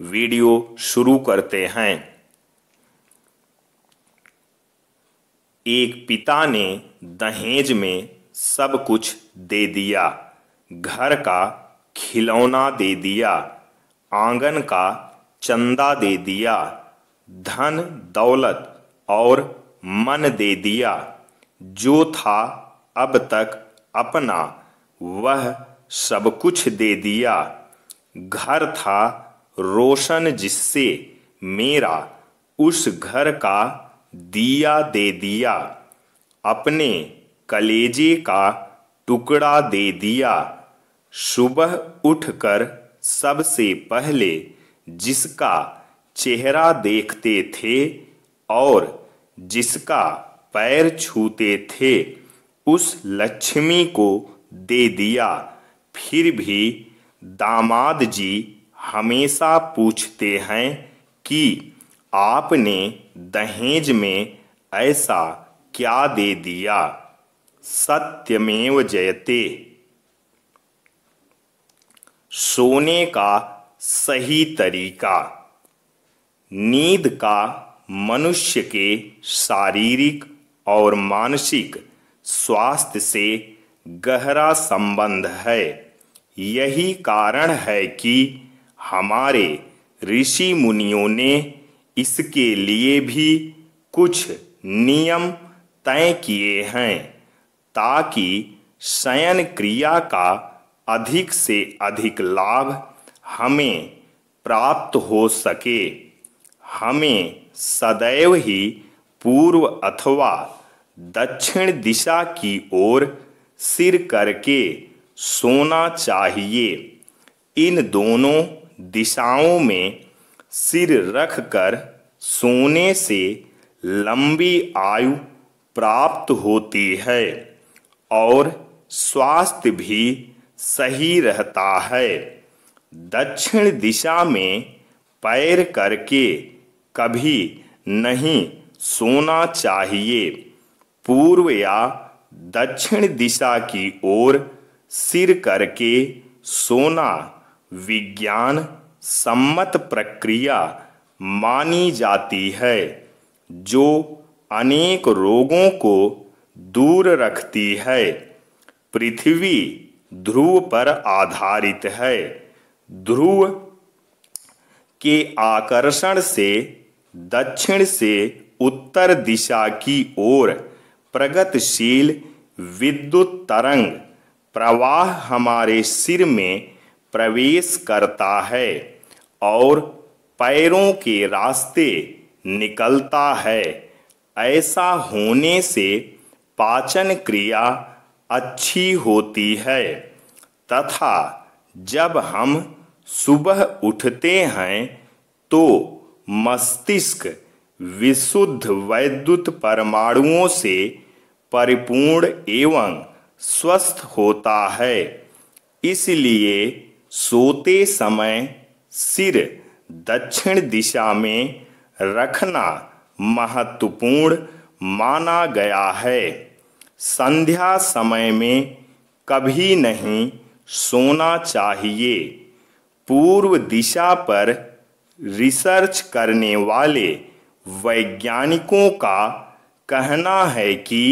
Video शुरू करते हैं। एक पिता ने दहेज में सब कुछ दे दिया। घर का खिलौना दे दिया, आंगन का चंदा दे दिया, धन दौलत और मन दे दिया। जो था अब तक अपना वह सब कुछ दे दिया। घर था रोशन जिससे मेरा उस घर का दिया दे दिया। अपने कलेजे का टुकड़ा दे दिया। सुबह उठकर सबसे पहले जिसका चेहरा देखते थे और जिसका पैर छूते थे उस लक्ष्मी को दे दिया। फिर भी दामाद जी हमेशा पूछते हैं कि आपने दहेज में ऐसा क्या दे दिया। सत्यमेव जयते। सोने का सही तरीका। नींद का मनुष्य के शारीरिक और मानसिक स्वास्थ्य से गहरा संबंध है। यही कारण है कि हमारे ऋषि मुनियों ने इसके लिए भी कुछ नियम तय किए हैं ताकि शयन क्रिया का अधिक से अधिक लाभ हमें प्राप्त हो सके। हमें सदैव ही पूर्व अथवा दक्षिण दिशा की ओर सिर करके सोना चाहिए। इन दोनों दिशाओं में सिर रखकर सोने से लंबी आयु प्राप्त होती है और स्वास्थ्य भी सही रहता है। दक्षिण दिशा में पैर करके कभी नहीं सोना चाहिए। पूर्व या दक्षिण दिशा की ओर सिर करके सोना विज्ञान सम्मत प्रक्रिया मानी जाती है जो अनेक रोगों को दूर रखती है। पृथ्वी ध्रुव पर आधारित है। ध्रुव के आकर्षण से दक्षिण से उत्तर दिशा की ओर प्रगतिशील विद्युत तरंग प्रवाह हमारे सिर में प्रवेश करता है और पैरों के रास्ते निकलता है। ऐसा होने से पाचन क्रिया अच्छी होती है तथा जब हम सुबह उठते हैं तो मस्तिष्क विशुद्ध वैद्युत परमाणुओं से परिपूर्ण एवं स्वस्थ होता है। इसलिए सोते समय सिर दक्षिण दिशा में रखना महत्वपूर्ण माना गया है। संध्या समय में कभी नहीं सोना चाहिए। पूर्व दिशा पर रिसर्च करने वाले वैज्ञानिकों का कहना है कि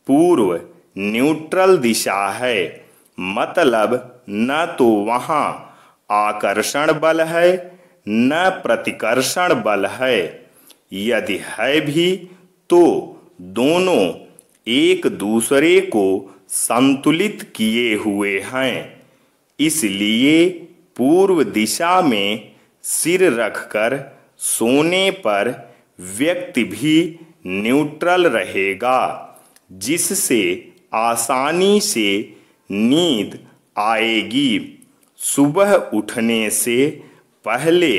पूर्व न्यूट्रल दिशा है, मतलब न तो वहाँ आकर्षण बल है न प्रतिकर्षण बल है। यदि है भी तो दोनों एक दूसरे को संतुलित किए हुए हैं। इसलिए पूर्व दिशा में सिर रखकर सोने पर व्यक्ति भी न्यूट्रल रहेगा, जिससे आसानी से नींद आएगी। सुबह उठने से पहले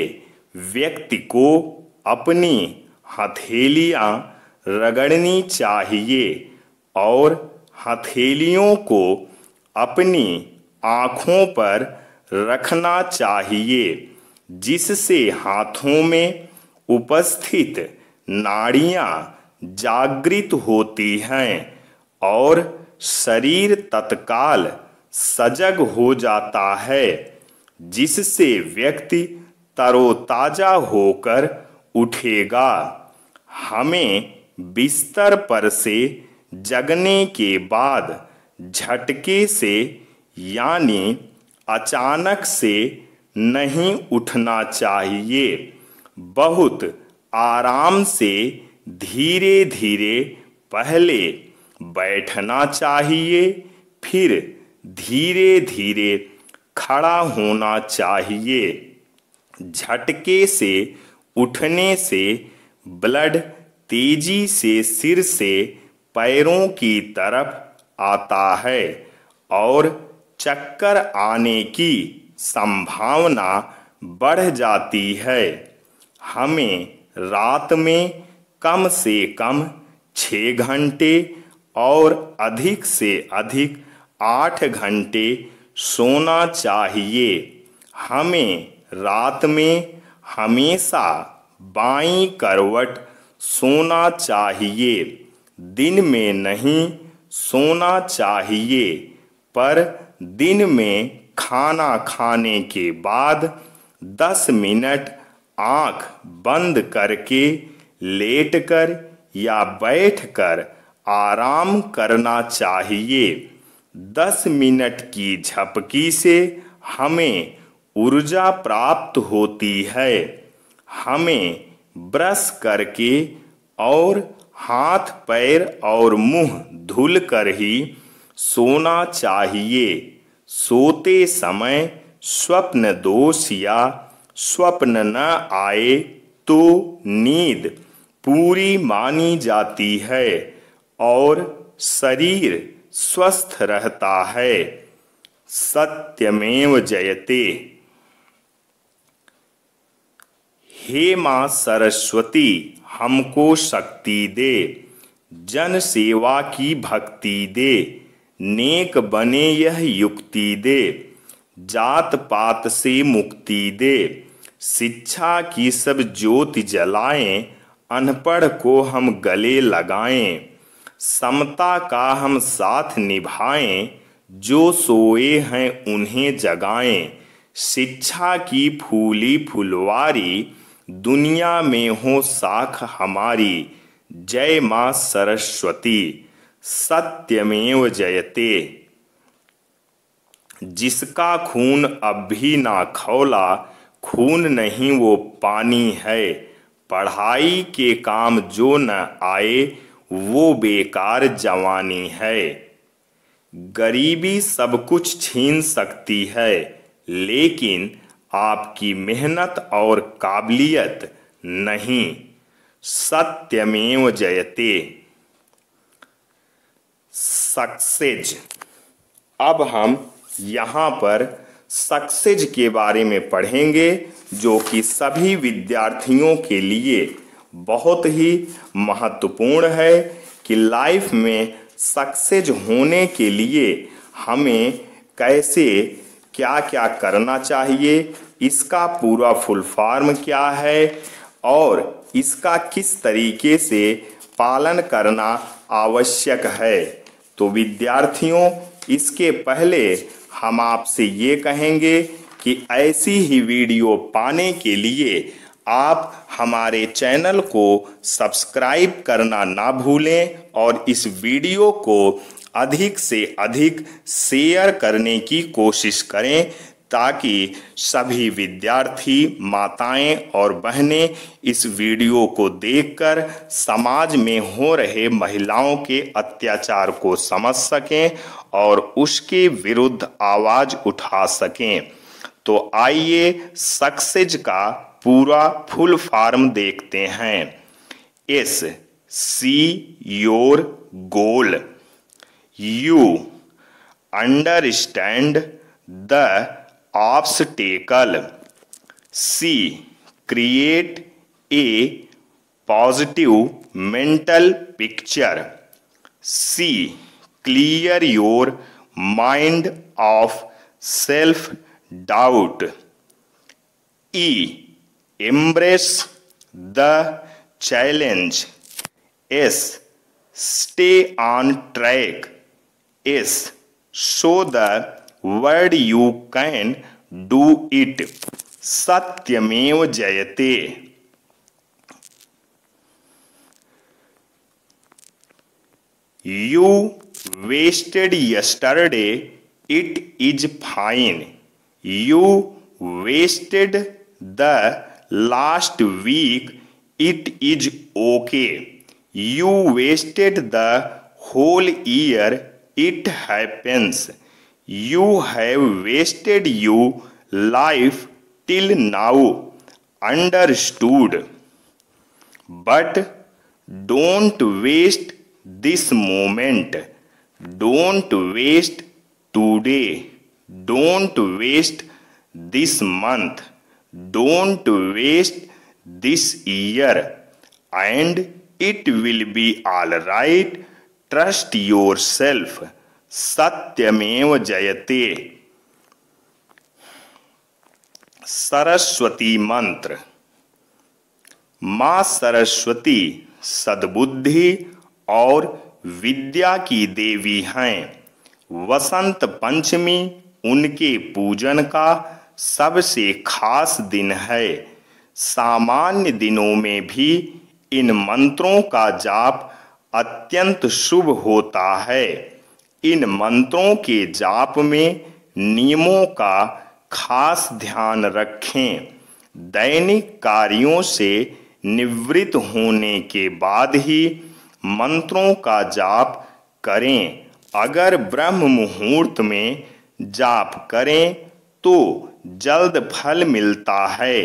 व्यक्ति को अपनी हथेलियां रगड़नी चाहिए और हथेलियों को अपनी आँखों पर रखना चाहिए, जिससे हाथों में उपस्थित नाड़ियाँ जागृत होती हैं और शरीर तत्काल सजग हो जाता है, जिससे व्यक्ति तरोताजा होकर उठेगा। हमें बिस्तर पर से जगने के बाद झटके से यानी अचानक से नहीं उठना चाहिए। बहुत आराम से धीरे धीरे पहले बैठना चाहिए, फिर धीरे धीरे खड़ा होना चाहिए। झटके से उठने से ब्लड तेजी से सिर से पैरों की तरफ आता है और चक्कर आने की संभावना बढ़ जाती है। हमें रात में कम से कम 6 घंटे और अधिक से अधिक 8 घंटे सोना चाहिए। हमें रात में हमेशा बाईं करवट सोना चाहिए। दिन में नहीं सोना चाहिए, पर दिन में खाना खाने के बाद 10 मिनट आंख बंद करके लेटकर या बैठकर आराम करना चाहिए। 10 मिनट की झपकी से हमें ऊर्जा प्राप्त होती है। हमें ब्रश करके और हाथ पैर और मुंह धुल कर ही सोना चाहिए। सोते समय स्वप्न दोष या स्वप्न न आए तो नींद पूरी मानी जाती है और शरीर स्वस्थ रहता है। सत्यमेव जयते। हे मां सरस्वती, हमको शक्ति दे, जन सेवा की भक्ति दे, नेक बने यह युक्ति दे, जात पात से मुक्ति दे, शिक्षा की सब ज्योति जलाएं, अनपढ़ को हम गले लगाएं, समता का हम साथ निभाएं, जो सोए हैं उन्हें जगाएं, शिक्षा की फूली फुलवारी, दुनिया में हो साख हमारी, जय मां सरस्वती। सत्यमेव जयते। जिसका खून अब भी ना खौला, खून नहीं वो पानी है, पढ़ाई के काम जो न आए वो बेकार जवानी है। गरीबी सब कुछ छीन सकती है, लेकिन आपकी मेहनत और काबिलियत नहीं। सत्यमेव जयते। सक्सेज। अब हम यहाँ पर सक्सेज के बारे में पढ़ेंगे, जो कि सभी विद्यार्थियों के लिए बहुत ही महत्वपूर्ण है कि लाइफ में सक्सेज होने के लिए हमें कैसे क्या क्या करना चाहिए, इसका पूरा फुल फॉर्म क्या है और इसका किस तरीके से पालन करना आवश्यक है। तो विद्यार्थियों, इसके पहले हम आपसे ये कहेंगे कि ऐसी ही वीडियो पाने के लिए आप हमारे चैनल को सब्सक्राइब करना ना भूलें और इस वीडियो को अधिक से अधिक शेयर करने की कोशिश करें, ताकि सभी विद्यार्थी, माताएं और बहनें इस वीडियो को देखकर समाज में हो रहे महिलाओं के अत्याचार को समझ सकें और उसके विरुद्ध आवाज उठा सकें। तो आइए सक्सेज का पूरा फुल फॉर्म देखते हैं। S, see your goal. You understand the obstacle. C, create a positive mental picture. C, clear your mind of self doubt. E, embrace the challenge. S, stay on track. S, show the word you can do it. सत्यमेव जयते। You wasted yesterday, it is fine. You wasted the last week, it is okay. You wasted the whole year, it happens. You have wasted your life till now, understood? But don't waste this moment. Don't waste today. Don't waste this month. Don't waste this year. And it will be all right. Trust yourself. सत्यमेव जयते। सरस्वती मंत्र। मां सरस्वती सद्बुद्धि और विद्या की देवी हैं। वसंत पंचमी उनके पूजन का सबसे खास दिन है। सामान्य दिनों में भी इन मंत्रों का जाप अत्यंत शुभ होता है। इन मंत्रों के जाप में नियमों का खास ध्यान रखें। दैनिक कार्यों से निवृत्त होने के बाद ही मंत्रों का जाप करें। अगर ब्रह्म मुहूर्त में जाप करें तो जल्द फल मिलता है।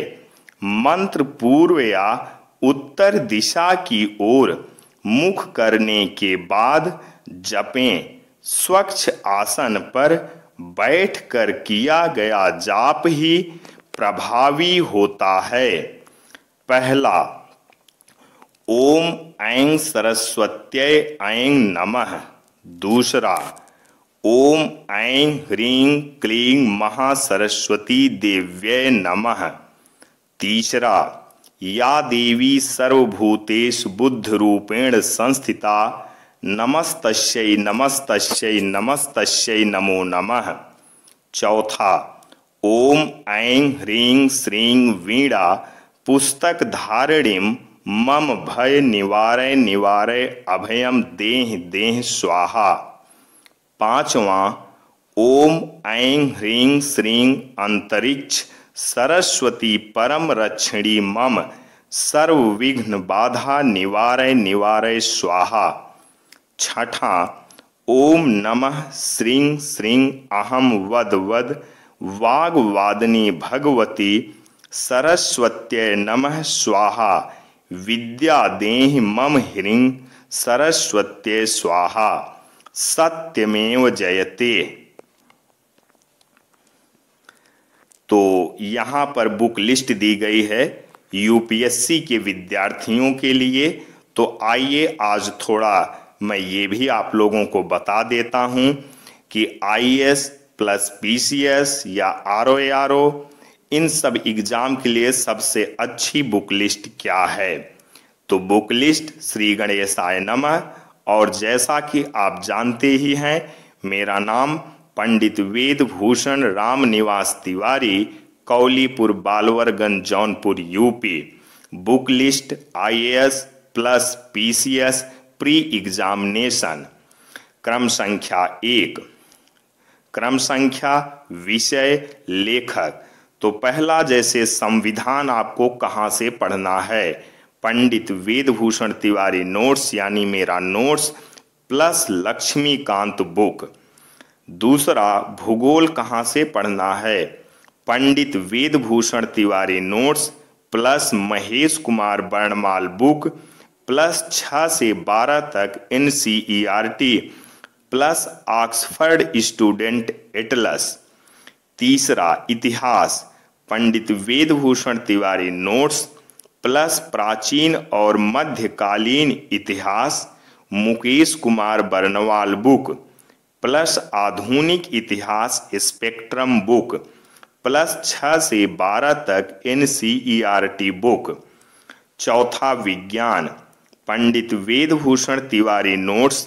मंत्र पूर्व या उत्तर दिशा की ओर मुख करने के बाद जपें। स्वच्छ आसन पर बैठकर किया गया जाप ही प्रभावी होता है। पहला, ओम ऐं सरस्वत्यै ऐं नमः। दूसरा, ओम ऐं ह्रीं क्लीं महासरस्वती देव्यै नमः। तीसरा, या देवी सर्वभूतेषु बुद्धरूपेण संस्थिता नमस्तस्यै नमस्तस्यै नमस्तस्यै नमो नमः। चौथा, ओम ऐं ह्रीं श्रीं वीणा पुस्तक धारिणीं मम भय निवारय निवारय अभयम देहि देहि स्वाहा। पांचवा, ओम ऐं ह्रीं श्रीं अंतरिक्ष सरस्वती परम रक्षिणी मम सर्व विघ्न बाधा निवारय निवारय स्वाहा। छठा, ओम नमः श्रीं श्रीं अहम वद वद वाग्वादिनी भगवती सरस्वत्यै नमः स्वाहा। विद्या देहि मम ह्रीं सरस्वत्यै स्वाहा। सत्यमेव जयते। तो यहाँ पर बुक लिस्ट दी गई है यूपीएससी के विद्यार्थियों के लिए। तो आइए आज थोड़ा मैं ये भी आप लोगों को बता देता हूँ कि आईएएस प्लस पीसीएस या आरओ इन सब एग्जाम के लिए सबसे अच्छी बुक लिस्ट क्या है। तो बुक लिस्ट श्री गणेशाय नमः। और जैसा कि आप जानते ही हैं, मेरा नाम पंडित Ved Bhushan Ram Niwas Tiwari, Kaulipur Balwarganj Jaunpur UP. Book list IAS plus PCS pre examination. क्रम संख्या 1। क्रम संख्या विषय लेखक। तो पहला, जैसे संविधान आपको कहाँ से पढ़ना है, पंडित वेद भूषण तिवारी नोट्स यानी मेरा नोट्स प्लस लक्ष्मीकांत बुक। दूसरा, भूगोल कहाँ से पढ़ना है, Pandit Ved Bhushan Tiwari notes plus Mahesh Kumar Varnamal book plus 6 से 12 तक NCERT plus Oxford student atlas. तीसरा, इतिहास, पंडित वेद भूषण तिवारी नोट्स प्लस प्राचीन और मध्यकालीन इतिहास मुकेश कुमार बरनवाल बुक प्लस आधुनिक इतिहास स्पेक्ट्रम बुक प्लस 6 से 12 तक एनसीईआरटी बुक। चौथा, विज्ञान, Pandit Ved Bhushan Tiwari notes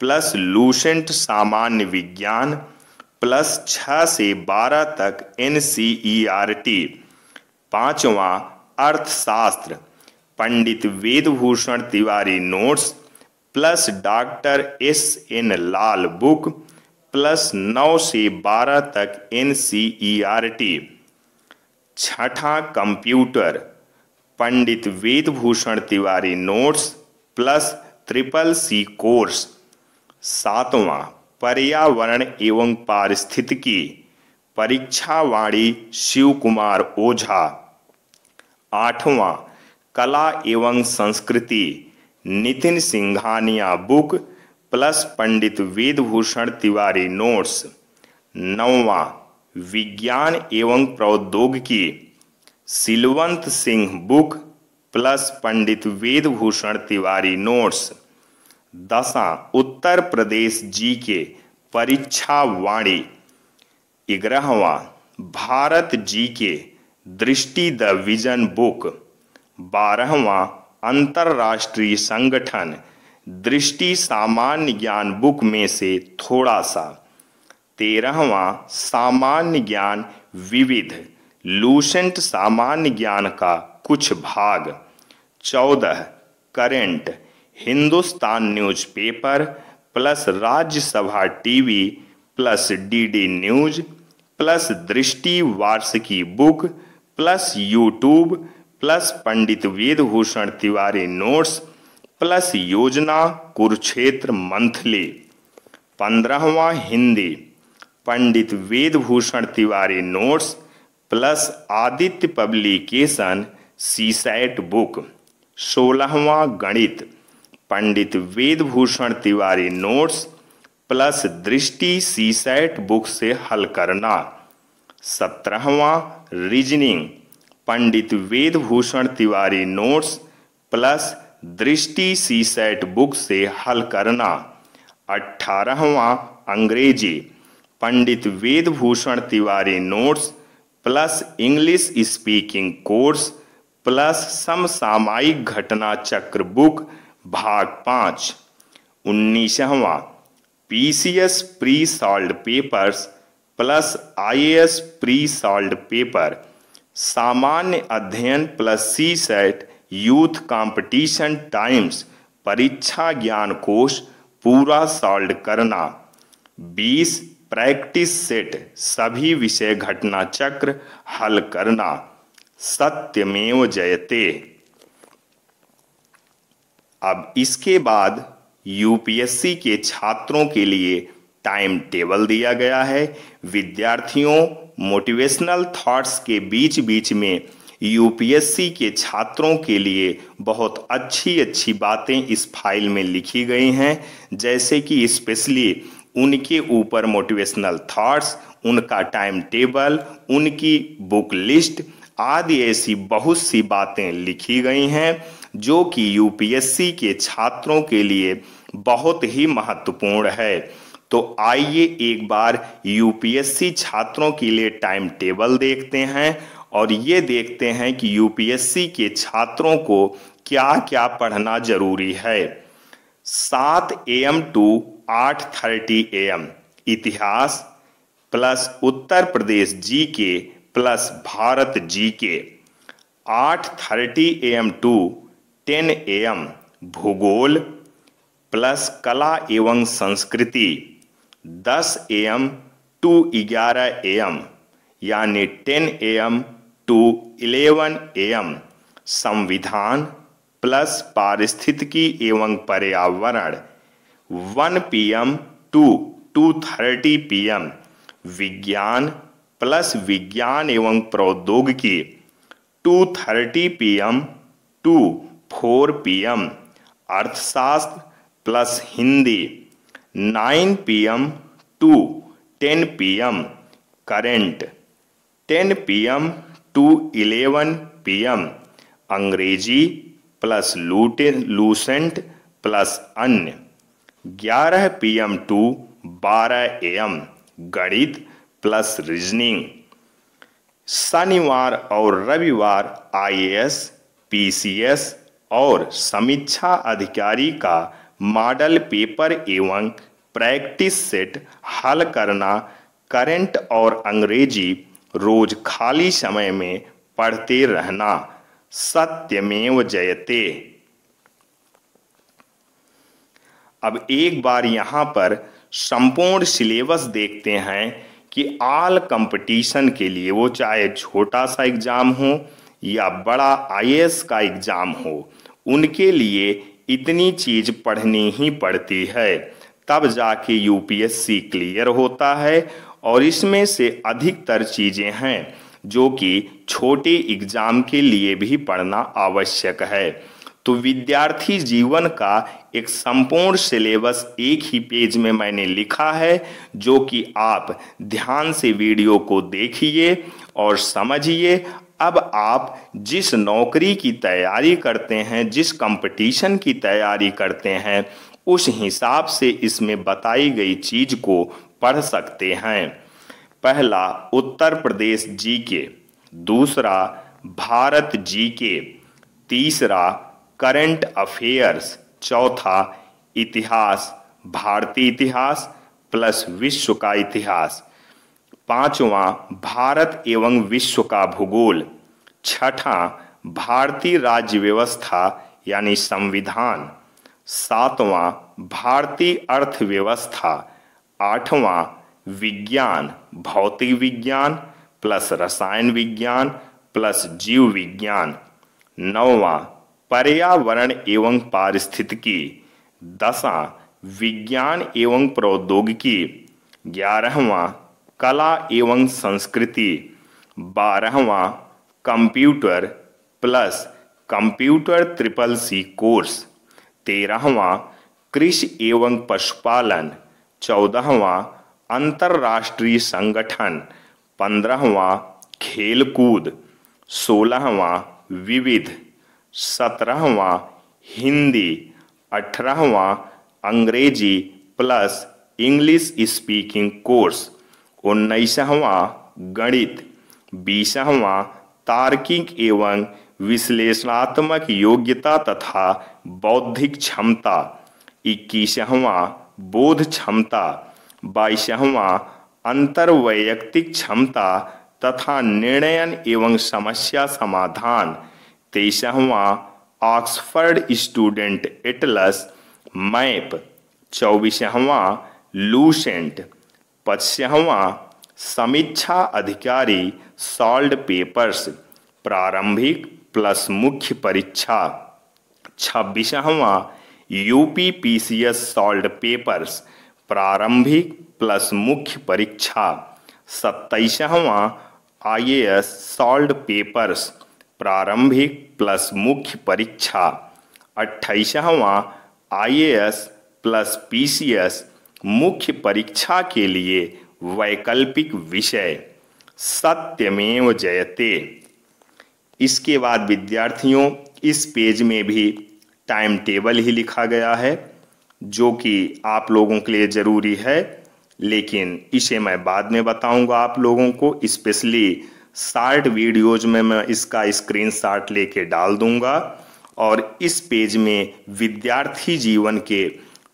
plus Lucent सामान्य विज्ञान प्लस 6 से 12 तक एनसीईआरटी। 5वां अर्थशास्त्र Pandit Vedbhushan Tiwari notes plus doctor S.N. Lal book plus 9 से 12 तक NCERT। 6ठा computer Pandit Vedbhushan Tiwari notes plus CCC course. 7वां पर्यावरण एवं पारिस्थितिकी परीक्षावाणी शिव कुमार ओझा। 8वां कला एवं संस्कृति Nitin Singhania book plus Pandit Vedbhushan Tiwari notes. 9वां विज्ञान एवं प्रौद्योगिकी सिलवंत Singh book plus Pandit Vedbhushan Tiwari notes. 10वां Uttar Pradesh GK परीक्षा वाणी। 11वां भारत जीके दृष्टि द विजन बुक। 12वां अंतरराष्ट्रीय संगठन दृष्टि सामान्य ज्ञान बुक में से थोड़ा सा। 13वां सामान्य ज्ञान विविध लूसेंट सामान्य ज्ञान का कुछ भाग। 14 current Hindustan newspaper plus Rajya Sabha TV plus DD news plus Drishti वार्षिकी book plus YouTube plus Pandit Vedbhushan Tiwari notes plus Yojana Kurukshetra monthly. 15वां Hindi Pandit Vedbhushan Tiwari notes plus Aditya publication CSAT book. 16वां गणित Pandit Vedbhushan Tiwari notes plus Drishti CSAT book से हल करना। 17वां reasoning Pandit Vedbhushan Tiwari notes plus Drishti CSAT book से हल करना। 18वां अंग्रेजी Pandit Vedbhushan Tiwari notes plus English speaking course plus समसामयिक घटना चक्र बुक भाग 5। 19वां PCS pre solved papers plus IAS pre solved paper सामान्य अध्ययन plus CSAT youth competition times परीक्षा ज्ञान कोश पूरा सॉल्व करना। 20 प्रैक्टिस सेट सभी विषय घटना चक्र हल करना। सत्यमेव जयते। अब इसके बाद UPSC के छात्रों के लिए टाइम टेबल दिया गया है। विद्यार्थियों मोटिवेशनल थॉट्स के बीच बीच में UPSC के छात्रों के लिए बहुत अच्छी अच्छी बातें इस फाइल में लिखी गई हैं, जैसे कि स्पेशली उनके ऊपर मोटिवेशनल थॉट्स, उनका टाइम टेबल, उनकी बुक लिस्ट आदि ऐसी बहुत सी बातें लिखी गई हैं जो कि UPSC के छात्रों के लिए बहुत ही महत्वपूर्ण है। तो आइए एक बार UPSC छात्रों के लिए टाइम टेबल देखते हैं और ये देखते हैं कि UPSC के छात्रों को क्या क्या पढ़ना जरूरी है। 7 AM to 8:30 AM इतिहास plus Uttar Pradesh GK plus Bharat GK। 8:30 AM to 10 AM भूगोल प्लस कला एवं संस्कृति। 10 AM to 11 AM यानी 10 AM to 11 AM संविधान प्लस पारिस्थितिकी एवं पर्यावरण। 1 PM to 2:30 PM विज्ञान प्लस विज्ञान एवं प्रौद्योगिकी। 2:30 PM to 4 PM अर्थशास्त्र plus Hindi. 9 PM to 10 PM current. 10 PM to 11 PM अंग्रेजी प्लस लूसेंट प्लस अन्य। 11 PM to 12 AM गणित प्लस रीजनिंग। शनिवार और रविवार IAS, PCS और समीक्षा अधिकारी का मॉडल पेपर एवं प्रैक्टिस सेट हल करना। करंट और अंग्रेजी रोज खाली समय में पढ़ते रहना। सत्यमेव जयते। अब एक बार यहाँ पर संपूर्ण सिलेबस देखते हैं कि ऑल कंपटीशन के लिए, वो चाहे छोटा सा एग्जाम हो या बड़ा आईएएस का एग्जाम हो, उनके लिए इतनी चीज पढ़नी ही पड़ती है, तब जाके यूपीएससी क्लियर होता है। और इसमें से अधिकतर चीजें हैं जो कि छोटे एग्जाम के लिए भी पढ़ना आवश्यक है। तो विद्यार्थी जीवन का एक संपूर्ण सिलेबस एक ही पेज में मैंने लिखा है, जो कि आप ध्यान से वीडियो को देखिए और समझिए। अब आप जिस नौकरी की तैयारी करते हैं, जिस कंपटीशन की तैयारी करते हैं, उस हिसाब से इसमें बताई गई चीज को पढ़ सकते हैं। पहला उत्तर प्रदेश जीके, दूसरा भारत जीके, तीसरा करंट अफेयर्स, चौथा इतिहास, भारतीय इतिहास प्लस विश्व का इतिहास, पांचवा भारत एवं विश्व का भूगोल, छठा भारतीय राज्य व्यवस्था यानी संविधान, सातवां भारतीय अर्थव्यवस्था, आठवां विज्ञान, भौतिक विज्ञान प्लस रसायन विज्ञान प्लस जीव विज्ञान, नौवां पर्यावरण एवं पारिस्थितिकी, दसवां विज्ञान एवं प्रौद्योगिकी, 11वां कला एवं संस्कृति, 12वां computer plus computer CCC course, 13वां कृषि एवं पशुपालन, 14वां अंतर्राष्ट्रीय संगठन, 15वां खेल कूद, 16वां विविध, 17वां हिंदी, 18वां अंग्रेजी प्लस इंग्लिश स्पीकिंग कोर्स, 19वां गणित, 20वां तार्किक एवं विश्लेषणात्मक योग्यता तथा बौद्धिक क्षमता, 21वां बोध क्षमता, 22वां अंतर्वैयक्तिक क्षमता तथा निर्णयन एवं समस्या समाधान, 23वां ऑक्सफोर्ड स्टूडेंट एटलस मैप, 24वां लूसेंट, 25वां समीक्षा अधिकारी सॉल्व पेपर्स, प्रारंभिक प्लस मुख्य परीक्षा, 26वां यूपीपीसीएस सॉल्व पेपर्स, प्रारंभिक प्लस मुख्य परीक्षा, 27वां आईएएस सॉल्व पेपर्स, प्रारंभिक प्लस मुख्य परीक्षा, 28वां आईएएस प्लस पीसीएस मुख्य परीक्षा के लिए वैकल्पिक विषय। सत्यमेव जयते। इसके बाद विद्यार्थियों इस पेज में भी टाइम टेबल ही लिखा गया है, जो कि आप लोगों के लिए ज़रूरी है, लेकिन इसे मैं बाद में बताऊंगा आप लोगों को। स्पेशली शॉर्ट वीडियोज में मैं इसका स्क्रीनशॉट लेके डाल दूंगा। और इस पेज में विद्यार्थी जीवन के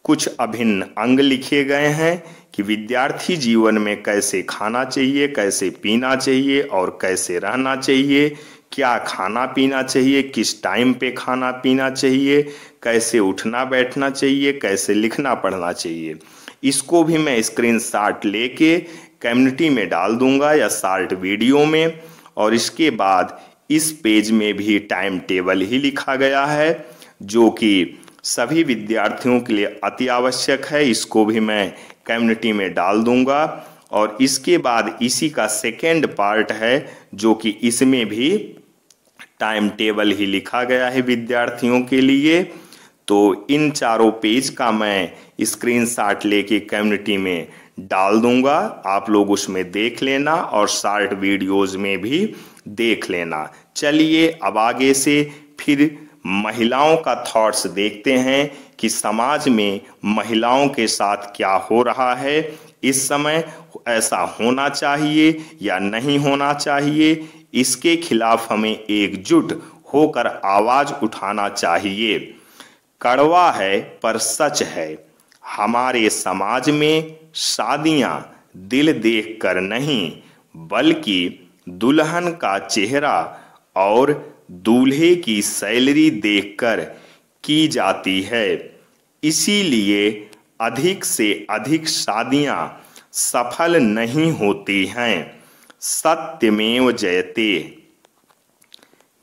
कुछ अभिन्न अंग लिखे गए हैं कि विद्यार्थी जीवन में कैसे खाना चाहिए, कैसे पीना चाहिए और कैसे रहना चाहिए, क्या खाना पीना चाहिए, किस टाइम पे खाना पीना चाहिए, कैसे उठना बैठना चाहिए, कैसे लिखना पढ़ना चाहिए। इसको भी मैं स्क्रीनशॉट लेके कम्युनिटी में डाल दूंगा या शॉर्ट वीडियो में। और इसके बाद इस पेज में भी टाइम टेबल ही लिखा गया है, जो कि सभी विद्यार्थियों के लिए अति आवश्यक है। इसको भी मैं कम्युनिटी में डाल दूंगा। और इसके बाद इसी का सेकेंड पार्ट है, जो कि इसमें भी टाइम टेबल ही लिखा गया है विद्यार्थियों के लिए। तो इन चारों पेज का मैं स्क्रीनशॉट लेके कम्युनिटी में डाल दूंगा, आप लोग उसमें देख लेना और शॉर्ट वीडियोज में भी देख लेना। चलिए अब आगे से फिर महिलाओं का थॉट्स देखते हैं कि समाज में महिलाओं के साथ क्या हो रहा है इस समय, ऐसा होना चाहिए या नहीं होना चाहिए, इसके खिलाफ हमें एकजुट होकर आवाज उठाना चाहिए। कड़वा है पर सच है, हमारे समाज में शादियां दिल देखकर नहीं बल्कि दुल्हन का चेहरा और दूल्हे की सैलरी देखकर की जाती है। इसीलिए अधिक से अधिक शादियां सफल नहीं होती हैं। सत्यमेव जयते।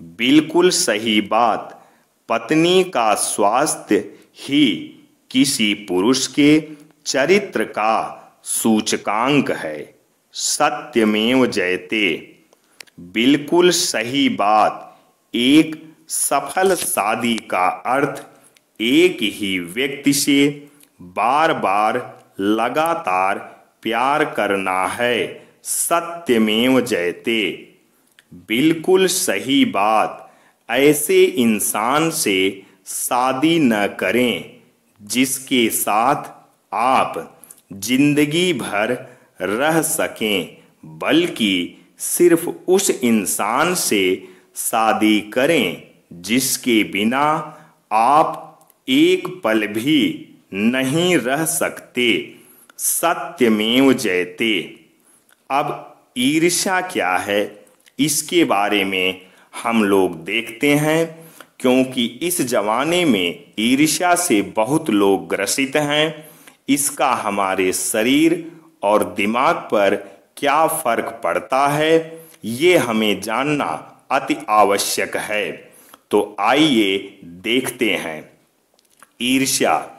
बिल्कुल सही बात। पत्नी का स्वास्थ्य ही किसी पुरुष के चरित्र का सूचकांक है। सत्यमेव जयते। बिल्कुल सही बात। एक सफल शादी का अर्थ एक ही व्यक्ति से बार बार लगातार प्यार करना है। सत्यमेव जयते। बिल्कुल सही बात। ऐसे इंसान से शादी न करें जिसके साथ आप जिंदगी भर रह सकें, बल्कि सिर्फ उस इंसान से शादी करें जिसके बिना आप एक पल भी नहीं रह सकते। सत्यमेव जयते। अब ईर्ष्या क्या है, इसके बारे में हम लोग देखते हैं, क्योंकि इस जमाने में ईर्ष्या से बहुत लोग ग्रसित हैं। इसका हमारे शरीर और दिमाग पर क्या फर्क पड़ता है, ये हमें जानना अति आवश्यक है। तो आइए देखते हैं। ईर्ष्या।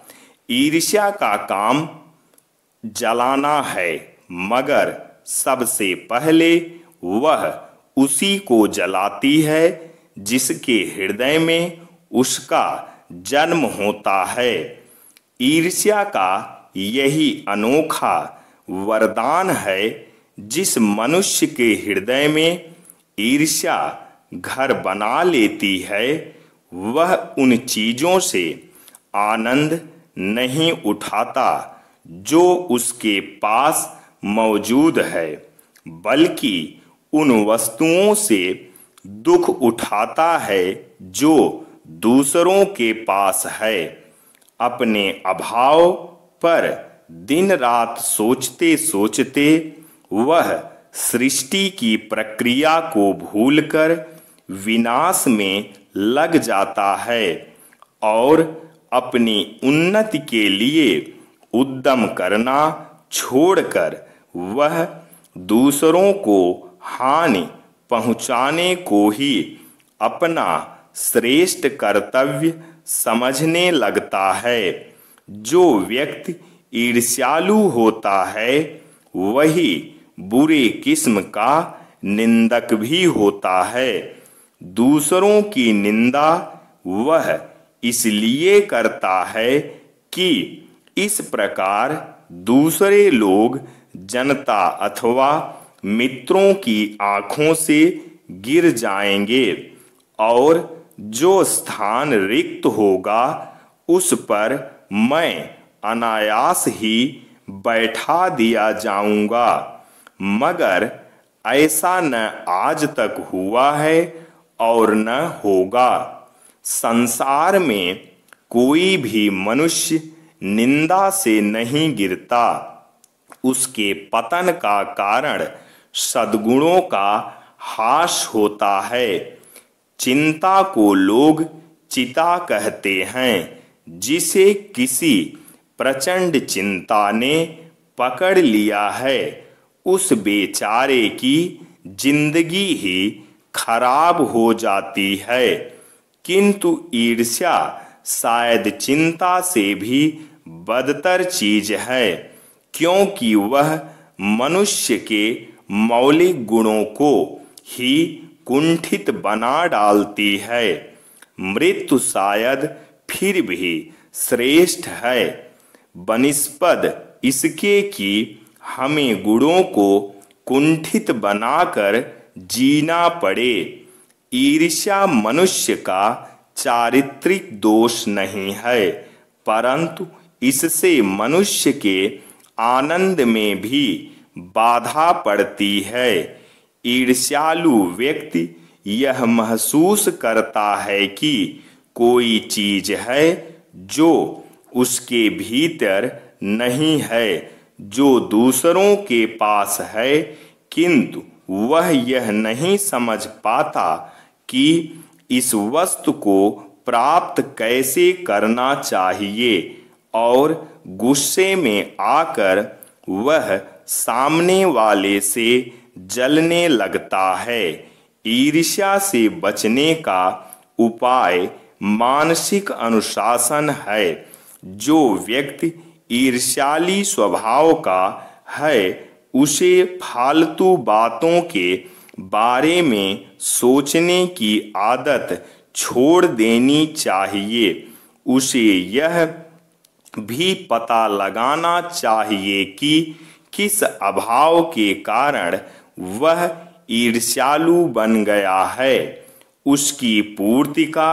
ईर्ष्या का काम जलाना है, मगर सबसे पहले वह उसी को जलाती है जिसके हृदय में उसका जन्म होता है। ईर्ष्या का यही अनोखा वरदान है। जिस मनुष्य के हृदय में ईर्ष्या घर बना लेती है, वह उन चीजों से आनंद नहीं उठाता जो उसके पास मौजूद है, बल्कि उन वस्तुओं से दुख उठाता है जो दूसरों के पास है। अपने अभाव पर दिन रात सोचते सोचते वह सृष्टि की प्रक्रिया को भूलकर विनाश में लग जाता है और अपनी उन्नति के लिए उद्यम करना छोड़कर वह दूसरों को हानि पहुंचाने को ही अपना श्रेष्ठ कर्तव्य समझने लगता है। जो व्यक्ति ईर्ष्यालु होता है वही बुरे किस्म का निंदक भी होता है। दूसरों की निंदा वह इसलिए करता है कि इस प्रकार दूसरे लोग जनता अथवा मित्रों की आंखों से गिर जाएंगे और जो स्थान रिक्त होगा उस पर मैं अनायास ही बैठा दिया जाऊंगा। मगर ऐसा न आज तक हुआ है और न होगा। संसार में कोई भी मनुष्य निंदा से नहीं गिरता। उसके पतन का कारण सद्गुणों का हास होता है। चिंता को लोग चिता कहते हैं। जिसे किसी प्रचंड चिंता ने पकड़ लिया है, उस बेचारे की जिंदगी ही खराब हो जाती है। किंतु ईर्ष्या शायद चिंता से भी बदतर चीज है, क्योंकि वह मनुष्य के मौलिक गुणों को ही कुंठित बना डालती है। मृत्यु शायद फिर भी श्रेष्ठ है, बनिस्पत इसके कि हमें गुणों को कुंठित बनाकर जीना पड़े। ईर्ष्या मनुष्य का चारित्रिक दोष नहीं है, परंतु इससे मनुष्य के आनंद में भी बाधा पड़ती है। ईर्ष्यालु व्यक्ति यह महसूस करता है कि कोई चीज है जो उसके भीतर नहीं है, जो दूसरों के पास है, किंतु वह यह नहीं समझ पाता कि इस वस्तु को प्राप्त कैसे करना चाहिए और गुस्से में आकर वह सामने वाले से जलने लगता है। ईर्ष्या से बचने का उपाय मानसिक अनुशासन है। जो व्यक्ति ईर्ष्याली स्वभाव का है उसे फालतू बातों के बारे में सोचने की आदत छोड़ देनी चाहिए। उसे यह भी पता लगाना चाहिए कि किस अभाव के कारण वह ईर्ष्यालु बन गया है। उसकी पूर्ति का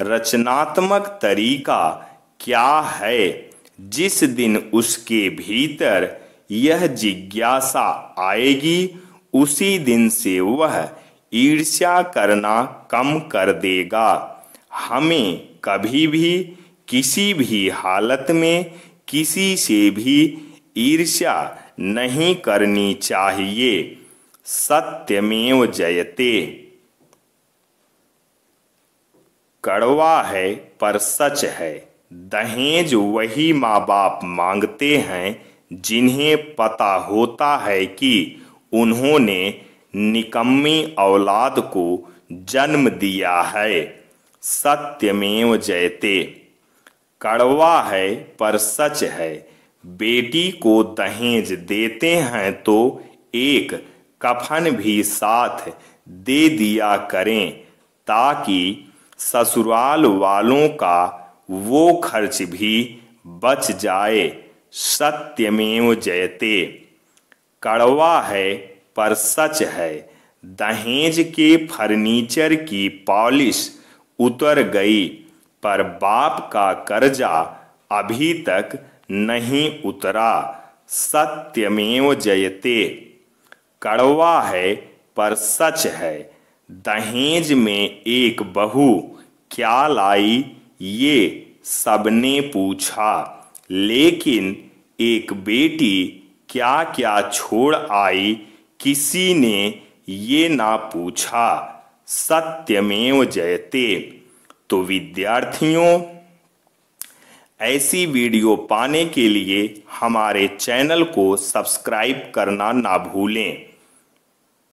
रचनात्मक तरीका क्या है। जिस दिन उसके भीतर यह जिज्ञासा आएगी उसी दिन से वह ईर्ष्या करना कम कर देगा। हमें कभी भी किसी भी हालत में किसी से भी ईर्ष्या नहीं करनी चाहिए। सत्यमेव जयते। कड़वा है पर सच है। दहेज वही माँ बाप मांगते हैं जिन्हें पता होता है कि उन्होंने निकम्मी औलाद को जन्म दिया है। सत्यमेव जयते। कड़वा है पर सच है। बेटी को दहेज देते हैं तो एक कफन भी साथ दे दिया करें ताकि ससुराल वालों का वो खर्च भी बच जाए। सत्यमेव जयते। कड़वा है पर सच है। दहेज के फर्नीचर की पॉलिश उतर गई पर बाप का कर्जा अभी तक नहीं उतरा। सत्यमेव जयते। कड़वा है पर सच है। दहेज में एक बहू क्या लाई ये सबने पूछा, लेकिन एक बेटी क्या क्या छोड़ आई किसी ने ये ना पूछा। सत्यमेव जयते। तो विद्यार्थियों, ऐसी वीडियो पाने के लिए हमारे चैनल को सब्सक्राइब करना ना भूलें।